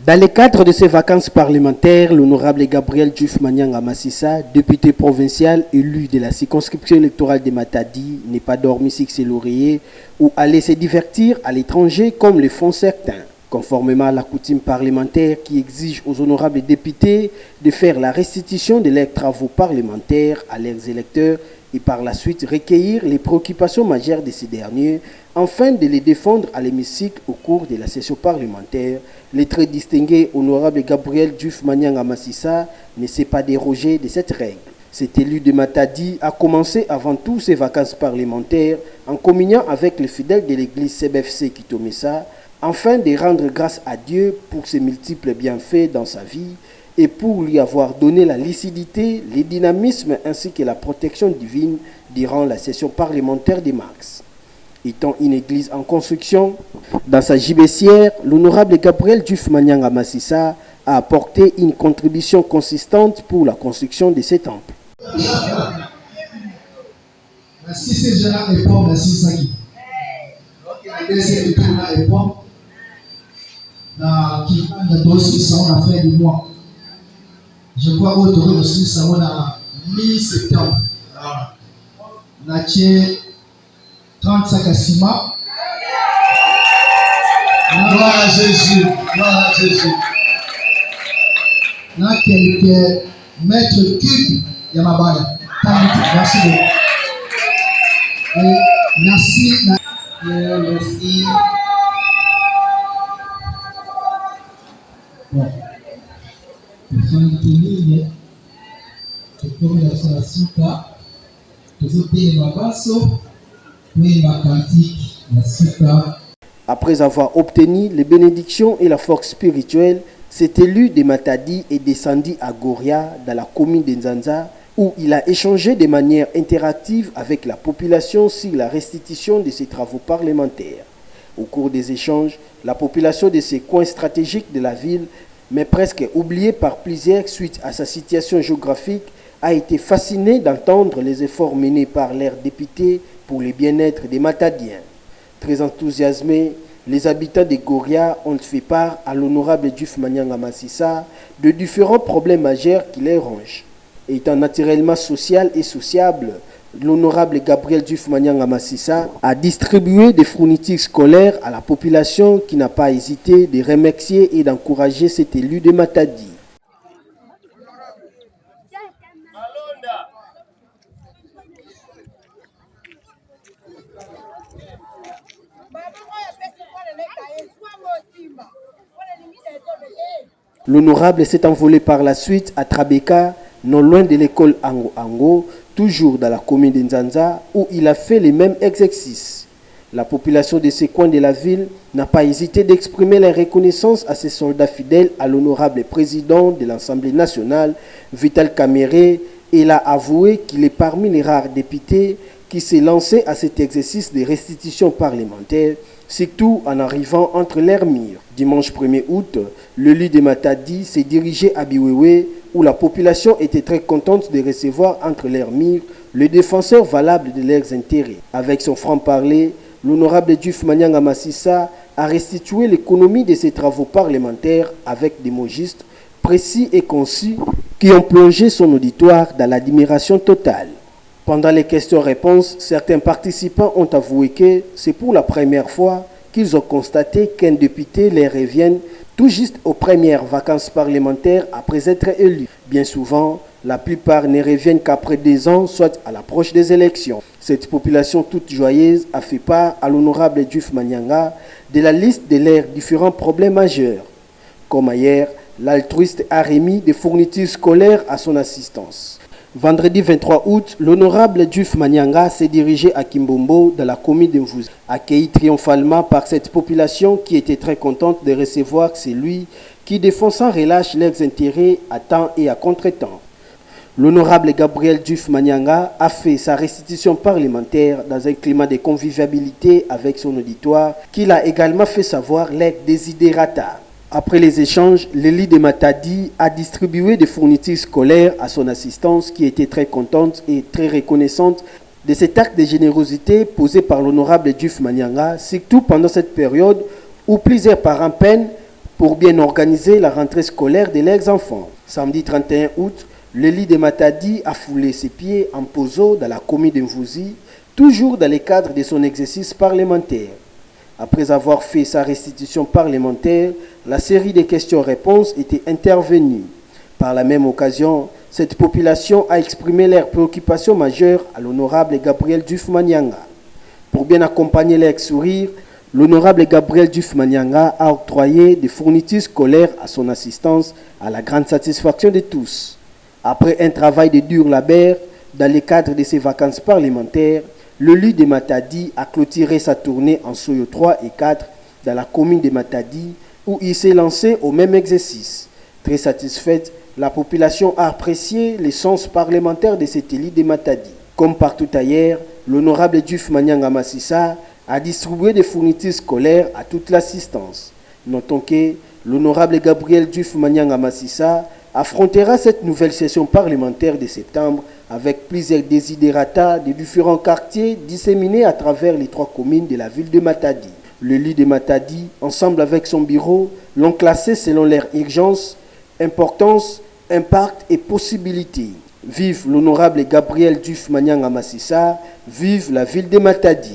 Dans le cadre de ces vacances parlementaires, l'honorable Gabriel Diouf Manyanga Massissa, député provincial élu de la circonscription électorale de Matadi, n'est pas dormi sur ses lauriers ou allé se divertir à l'étranger comme le font certains. Conformément à la coutume parlementaire qui exige aux honorables députés de faire la restitution de leurs travaux parlementaires à leurs électeurs et par la suite recueillir les préoccupations majeures de ces derniers afin de les défendre à l'hémicycle au cours de la session parlementaire, le très distingué honorable Gabriel Diouf Manyanga Massissa ne s'est pas dérogé de cette règle. Cet élu de Matadi a commencé avant tout ses vacances parlementaires en communiant avec les fidèles de l'église CBFC Kitomessa afin de rendre grâce à Dieu pour ses multiples bienfaits dans sa vie et pour lui avoir donné la lucidité, le dynamisme ainsi que la protection divine durant la session parlementaire de mars. Étant une église en construction, dans sa gibecière, l'honorable Gabriel Diouf Manyanga Massissa a apporté une contribution consistante pour la construction de ces temples. Merci ces gens et pour merci Saki. Je crois que vous avez reçu ça en mi-septembre. Natie 30 sacs à ciment. Gloire à Jésus. Gloire à Jésus. Là, quelques mètres cubes, Yamabaya. Merci beaucoup. Merci. Merci. Bon. Après avoir obtenu les bénédictions et la force spirituelle, cet élu de Matadi est descendu à Goria, dans la commune de Nzanza, où il a échangé de manière interactive avec la population sur la restitution de ses travaux parlementaires. Au cours des échanges, la population de ces coins stratégiques de la ville, mais presque oubliée par plusieurs suite à sa situation géographique, a été fascinée d'entendre les efforts menés par leurs députés pour le bien-être des Matadiens. Très enthousiasmés, les habitants de Goria ont fait part à l'honorable Diouf Manyanga Massissa de différents problèmes majeurs qui les rongent. Étant naturellement social et sociable, l'honorable Gabriel Diouf Manyanga Massissa a distribué des fournitures scolaires à la population qui n'a pas hésité de remercier et d'encourager cet élu de Matadi. L'honorable s'est envolé par la suite à Trabeka, non loin de l'école Ango Ango, toujours dans la commune de Nzanza, où il a fait les mêmes exercices. La population de ces coins de la ville n'a pas hésité d'exprimer la reconnaissance à ses soldats fidèles à l'honorable président de l'Assemblée nationale, Vital Kamere, et l'a avoué qu'il est parmi les rares députés qui s'est lancé à cet exercice de restitution parlementaire, surtout en arrivant entre leurs murs. Dimanche 1er août, le lieu de Matadi s'est dirigé à Biwewe, où la population était très contente de recevoir entre leurs murs le défenseur valable de leurs intérêts. Avec son franc-parler, l'honorable Diouf Manyanga Massissa a restitué l'économie de ses travaux parlementaires avec des mots justes, précis et concis qui ont plongé son auditoire dans l'admiration totale. Pendant les questions-réponses, certains participants ont avoué que c'est pour la première fois qu'ils ont constaté qu'un député les revienne tout juste aux premières vacances parlementaires après être élu. Bien souvent, la plupart ne reviennent qu'après 2 ans, soit à l'approche des élections. Cette population toute joyeuse a fait part à l'honorable Diouf Manyanga de la liste de leurs différents problèmes majeurs. Comme ailleurs, l'altruiste a remis des fournitures scolaires à son assistance. Vendredi 23 août, l'honorable Diouf Manyanga s'est dirigé à Kimbombo, dans la commune de Mvouzi, accueilli triomphalement par cette population qui était très contente de recevoir celui qui défend sans relâche leurs intérêts à temps et à contre-temps. L'honorable Gabriel Diouf Manyanga a fait sa restitution parlementaire dans un climat de convivialité avec son auditoire, qu'il a également fait savoir les desiderata. Après les échanges, l'élu de Matadi a distribué des fournitures scolaires à son assistance qui était très contente et très reconnaissante de cet acte de générosité posé par l'honorable Diouf Manyanga, surtout pendant cette période où plusieurs parents peinent pour bien organiser la rentrée scolaire de leurs enfants. Samedi 31 août, le lit de Matadi a foulé ses pieds en Pozo dans la commune de Mvouzi, toujours dans le cadre de son exercice parlementaire. Après avoir fait sa restitution parlementaire, la série de questions-réponses était intervenue. Par la même occasion, cette population a exprimé leurs préoccupations majeures à l'honorable Gabriel Diouf Manyanga. Pour bien accompagner leur sourire, l'honorable Gabriel Diouf Manyanga a octroyé des fournitures scolaires à son assistance à la grande satisfaction de tous. Après un travail de dur labeur, dans le cadre de ses vacances parlementaires, le lit de Matadi a clôturé sa tournée en Soyo 3 et 4 dans la commune de Matadi où il s'est lancé au même exercice. Très satisfaite, la population a apprécié les sens parlementaires de cet lit de Matadi. Comme partout ailleurs, l'honorable Diouf Manyanga Massissa a distribué des fournitures scolaires à toute l'assistance. Notons que l'honorable Gabriel Diouf Manyanga Massissa affrontera cette nouvelle session parlementaire de septembre avec plusieurs desiderata des différents quartiers disséminés à travers les 3 communes de la ville de Matadi. Le lit de Matadi, ensemble avec son bureau, l'ont classé selon leur urgence, importance, impact et possibilités. Vive l'honorable Gabriel Diouf Manyanga Massissa, vive la ville de Matadi.